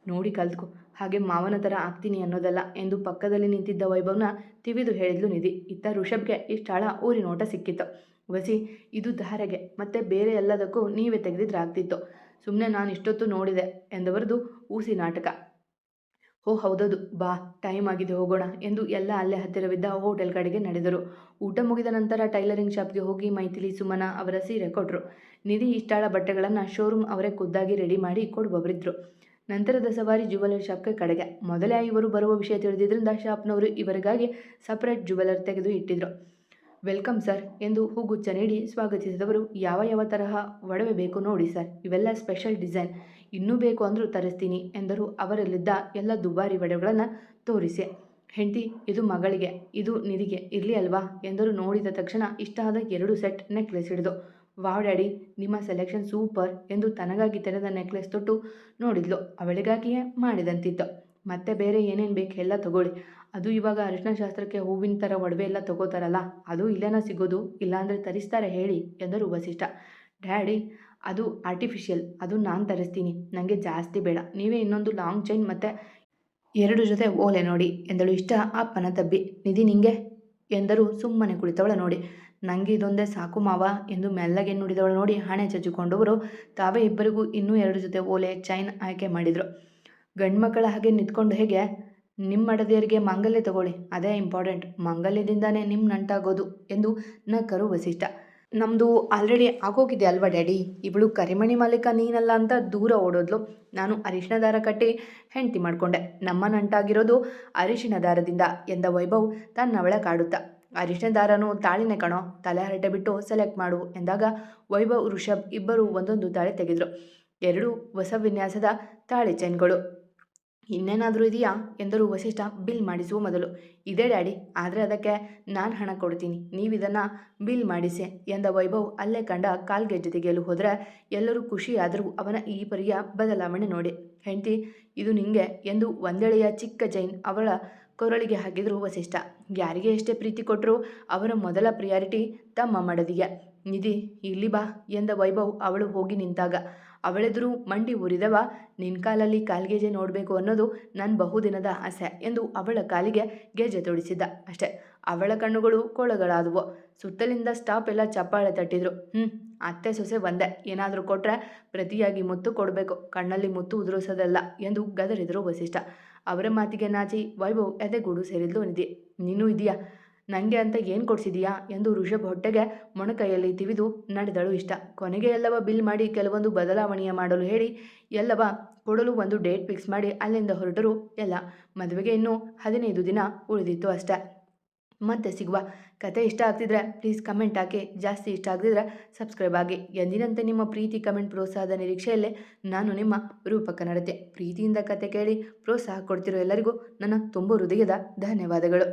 ನೋಡಿ ಕಲ್ತ್ಕೊ, ಹಾಗೆ ಮಾವನ ಥರ ಆಗ್ತೀನಿ ಅನ್ನೋದಲ್ಲ ಎಂದು ಪಕ್ಕದಲ್ಲಿ ನಿಂತಿದ್ದ ವೈಭವ್ನ ತಿವಿದು ಹೇಳಿದ್ಲು ನಿಧಿ. ಇತ್ತ ಋಷಭ್ಗೆ ಇಷ್ಟಾಳ ಊರಿನೋಟ ಸಿಕ್ಕಿತ್ತು. ವಸಿ, ಇದು ಧಾರೆಗೆ ಮತ್ತೆ ಬೇರೆ ಎಲ್ಲದಕ್ಕೂ ನೀವೇ ತೆಗೆದಿದ್ರೆ ಆಗ್ತಿತ್ತು. ಸುಮ್ಮನೆ ನಾನು ಇಷ್ಟೊತ್ತು ನೋಡಿದೆ ಎಂದವರದು ಊಸಿ ನಾಟಕ. ಓ ಹೌದದು, ಬಾ ಟೈಮ್ ಆಗಿದೆ ಹೋಗೋಣ ಎಂದು ಎಲ್ಲ ಅಲ್ಲೇ ಹತ್ತಿರವಿದ್ದ ಹೋಟೆಲ್ ಕಡೆಗೆ ನಡೆದರು. ಊಟ ಮುಗಿದ ನಂತರ ಟೈಲರಿಂಗ್ ಶಾಪ್ಗೆ ಹೋಗಿ ಮೈಥಿಲಿ ಸುಮನ ಅವರ ಸೀರೆ ಕೊಟ್ಟರು. ನಿಧಿ ಇಷ್ಟಾಳ ಬಟ್ಟೆಗಳನ್ನು ಶೋರೂಮ್ ಅವರೇ ಖುದ್ದಾಗಿ ರೆಡಿ ಮಾಡಿ ಕೊಡುವವರಿದ್ದರು. ನಂತರದ ಸವಾರಿ ಜ್ಯುವೆಲರ್ ಶಾಪ್ಗೆ ಕಡೆಗೆ. ಮೊದಲೇ ಇವರು ಬರುವ ವಿಷಯ ತಿಳಿದಿದ್ದರಿಂದ ಶಾಪ್ನವರು ಇವರಿಗಾಗಿ ಸಪರೇಟ್ ಜ್ಯುವೆಲರ್ ತೆಗೆದು ಇಟ್ಟಿದ್ರು. ವೆಲ್ಕಮ್ ಸರ್ ಎಂದು ಹೂಗುಚ್ಛ ನೀಡಿ ಸ್ವಾಗತಿಸಿದವರು. ಯಾವ ಯಾವ ತರಹ ಒಡವೆ ಬೇಕು ನೋಡಿ ಸರ್, ಇವೆಲ್ಲ ಸ್ಪೆಷಲ್ ಡಿಸೈನ್, ಇನ್ನೂ ಬೇಕು ಅಂದರೂ ತರಿಸ್ತೀನಿ ಎಂದರು. ಅವರಲ್ಲಿದ್ದ ಎಲ್ಲ ದುಬಾರಿ ಒಡವೆಗಳನ್ನು ತೋರಿಸಿ. ಹೆಂಡತಿ, ಇದು ಮಗಳಿಗೆ, ಇದು ನಿಧಿಗೆ ಇರಲಿ ಅಲ್ವಾ ಎಂದರು. ನೋಡಿದ ತಕ್ಷಣ ಇಷ್ಟ ಆದ 2 ಸೆಟ್ ನೆಕ್ಲೆಸ್ ಹಿಡಿದು. ವಾವ್ ಡ್ಯಾಡಿ, ನಿಮ್ಮ ಸೆಲೆಕ್ಷನ್ ಸೂಪರ್ ಎಂದು ತನಗಾಗಿ ತೆರೆದ ನೆಕ್ಲೆಸ್ ತೊಟ್ಟು ನೋಡಿದ್ಲು. ಅವಳಿಗಾಗಿಯೇ ಮಾಡಿದಂತಿತ್ತು. ಮತ್ತೆ ಬೇರೆ ಏನೇನು ಬೇಕು ಎಲ್ಲ ತಗೊಳ್ಳಿ. ಅದು ಇವಾಗ ಅರಿಶಿನ ಶಾಸ್ತ್ರಕ್ಕೆ ಹೂವಿನ ಥರ ಒಡವೆ ಎಲ್ಲ ತಗೋತಾರಲ್ಲ, ಅದು ಇಲ್ಲೇನ ಸಿಗೋದು, ಇಲ್ಲಾಂದರೆ ತರಿಸ್ತಾರೆ ಹೇಳಿ ಎಂದರು ವಸಿಷ್ಠ. ಡ್ಯಾಡಿ, ಅದು ಆರ್ಟಿಫಿಷಿಯಲ್, ಅದು ನಾನು ತರಿಸ್ತೀನಿ, ನನಗೆ ಜಾಸ್ತಿ ಬೇಡ. ನೀವೇ ಇನ್ನೊಂದು ಲಾಂಗ್ ಚೈನ್ ಮತ್ತು 2 ಜೊತೆ ಓಲೆ ನೋಡಿ ಎಂದಳು ಇಷ್ಟ ಅಪ್ಪನ ತಬ್ಬಿ. ನಿಧಿ ನಿಂಗೆ ಎಂದರು ಸುಮ್ಮನೆ ಕುಳಿತವಳ ನೋಡಿ. ನನಗೆ ಇದೊಂದೇ ಸಾಕು ಮಾವ ಎಂದು ಮೆಲ್ಲಗೆ ನುಡಿದವಳು ನೋಡಿ ಹಣೆ ಚಚ್ಚಿಕೊಂಡವರು ತಾವೇ ಇಬ್ಬರಿಗೂ ಇನ್ನೂ 2 ಜೊತೆ ಓಲೆ ಚೈನ್ ಆಯ್ಕೆ ಮಾಡಿದರು. ಗಂಡು ಮಕ್ಕಳ ಹಾಗೆ ನಿಂತ್ಕೊಂಡು ಹೇಗೆ, ನಿಮ್ಮ ಮಡದಿಯರಿಗೆ ಮಾಂಗಲ್ಯ ತಗೊಳ್ಳಿ, ಅದೇ ಇಂಪಾರ್ಟೆಂಟ್, ಮಾಂಗಲ್ಯದಿಂದಾನೇ ನಿಮ್ಮ ನಂಟಾಗೋದು ಎಂದು ನಕ್ಕರು ವಸಿಷ್ಠ. ನಮ್ಮದು ಆಲ್ರೆಡಿ ಆಗೋಗಿದೆ ಅಲ್ವಾ ಡ್ಯಾಡಿ, ಇವಳು ಕರಿಮಣಿ ಮಾಲೀಕ ನೀನಲ್ಲ ಅಂತ ದೂರ ಓಡೋದ್ಲು. ನಾನು ಅರಿಶಿನ ದಾರ ಕಟ್ಟಿ ಹೆಂಡತಿ ಮಾಡಿಕೊಂಡೆ, ನಮ್ಮ ನಂಟಾಗಿರೋದು ಅರಿಶಿನ ದಾರದಿಂದ ಎಂದ ವೈಭವ್ ತನ್ನವಳ ಕಾಡುತ್ತಾ. ಅರಿಶಿನ ದಾರನು ತಾಳಿನೇ ಕಣೋ, ತಲೆ ಹರಟೆ ಬಿಟ್ಟು ಸೆಲೆಕ್ಟ್ ಮಾಡು ಎಂದಾಗ ವೈಭವ್ ಋಷಭ್ ಇಬ್ಬರು ಒಂದೊಂದು ತಾಳಿ ತೆಗೆದರು. 2 ಹೊಸ ವಿನ್ಯಾಸದ ತಾಳಿ ಚೈನ್ಗಳು. ಇನ್ನೇನಾದರೂ ಇದೆಯಾ ಎಂದರು ವಸಿಷ್ಠ ಬಿಲ್ ಮಾಡಿಸುವ ಮೊದಲು. ಇದೇ ಡ್ಯಾಡಿ, ಆದರೆ ಅದಕ್ಕೆ ನಾನು ಹಣ ಕೊಡ್ತೀನಿ, ನೀವಿದನ್ನು ಬಿಲ್ ಮಾಡಿಸಿ ಎಂದ ವೈಭವ್ ಅಲ್ಲೇ ಕಂಡ ಕಾಲ್ಗೆಜ್ಜೆ ತೆಗೆಯಲು ಹೋದರೆ ಎಲ್ಲರೂ ಖುಷಿಯಾದರೂ ಅವನ ಈ ಪರಿಯ ಬದಲಾವಣೆ ನೋಡಿ. ಹೆಂಡತಿ, ಇದು ನಿಂಗೆ ಎಂದು ಒಂದೆಳೆಯ ಚಿಕ್ಕ ಚೈನ್ ಅವಳ ಕೊರಳಿಗೆ ಹಾಕಿದರು ವಸಿಷ್ಠ. ಯಾರಿಗೆ ಎಷ್ಟೇ ಪ್ರೀತಿ ಕೊಟ್ಟರೂ ಅವರ ಮೊದಲ ಪ್ರಿಯಾರಿಟಿ ತಮ್ಮ ಮಡದಿಗೆ. ನಿಧಿ ಇಲ್ಲಿ ಬಾ ಎಂದ ವೈಭವ್ ಅವಳು ಹೋಗಿ ನಿಂತಾಗ. ಅವಳೆದುರು ಮಂಡಿ ಊರಿದವ. ನಿನ್ನ ಕಾಲಲ್ಲಿ ಕಾಲ್ಗೆಜೆ ನೋಡಬೇಕು ಅನ್ನೋದು ನನ್ನ ಬಹುದಿನದ ಆಸೆ ಎಂದು ಅವಳ ಕಾಲಿಗೆ ಗೆಜ್ಜೆ ತೊಡಿಸಿದ್ದ. ಅಷ್ಟೇ, ಅವಳ ಕಣ್ಣುಗಳು ಕೊಳಗಳಾದವು. ಸುತ್ತಲಿಂದ ಸ್ಟಾಪ್ ಎಲ್ಲ ಚಪ್ಪಾಳೆ ತಟ್ಟಿದ್ರು. ಅತ್ತೆ ಸೊಸೆ ಒಂದೇ, ಏನಾದರೂ ಕೊಟ್ಟರೆ ಪ್ರತಿಯಾಗಿ ಮುತ್ತು ಕೊಡಬೇಕು, ಕಣ್ಣಲ್ಲಿ ಮುತ್ತು ಉದುರಿಸೋದಲ್ಲ ಎಂದು ಗದರಿದರು ವಸಿಷ್ಠ. ಅವರ ಮಾತಿಗೆ ನಾಚಿ ವೈಭವ್ ಎದೆಗೂಡು ಸೇರಿದ್ಲು ನಿಧಿ. ನೀನು ಇದೆಯಾ, ನನಗೆ ಅಂತ ಏನು ಕೊಡಿಸಿದೀಯಾ ಎಂದು ಋಷಭ್ ಹೊಟ್ಟೆಗೆ ಮೊಣಕೈಯಲ್ಲಿ ತಿವಿದು ನಡೆದಳು ಇಷ್ಟ. ಕೊನೆಗೆ ಎಲ್ಲವ ಬಿಲ್ ಮಾಡಿ ಕೆಲವೊಂದು ಬದಲಾವಣೆಯ ಮಾಡಲು ಹೇಳಿ ಎಲ್ಲವ ಕೊಡಲು ಒಂದು ಡೇಟ್ ಫಿಕ್ಸ್ ಮಾಡಿ ಅಲ್ಲಿಂದ ಹೊರಟರು ಎಲ್ಲ. ಮದುವೆಗೆ ಇನ್ನೂ 15 ದಿನ ಉಳಿದಿತ್ತು ಅಷ್ಟೇ. ಮತ್ತೆ ಸಿಗುವ. ಕತೆ ಇಷ್ಟ ಆಗ್ತಿದ್ರೆ ಪ್ಲೀಸ್ ಕಮೆಂಟ್ ಹಾಕಿ, ಜಾಸ್ತಿ ಇಷ್ಟ ಆಗದಿದ್ರೆ ಸಬ್ಸ್ಕ್ರೈಬ್ ಆಗಿ. ಎಂದಿನಂತೆ ನಿಮ್ಮ ಪ್ರೀತಿ, ಕಮೆಂಟ್, ಪ್ರೋತ್ಸಾಹದ ನಿರೀಕ್ಷೆಯಲ್ಲೇ ನಾನು ನಿಮ್ಮ ರೂಪಕ ನಡತೆ. ಪ್ರೀತಿಯಿಂದ ಕತೆ ಕೇಳಿ ಪ್ರೋತ್ಸಾಹ ಕೊಡ್ತಿರೋ ಎಲ್ಲರಿಗೂ ನನ್ನ ತುಂಬ ಹೃದಯದ ಧನ್ಯವಾದಗಳು.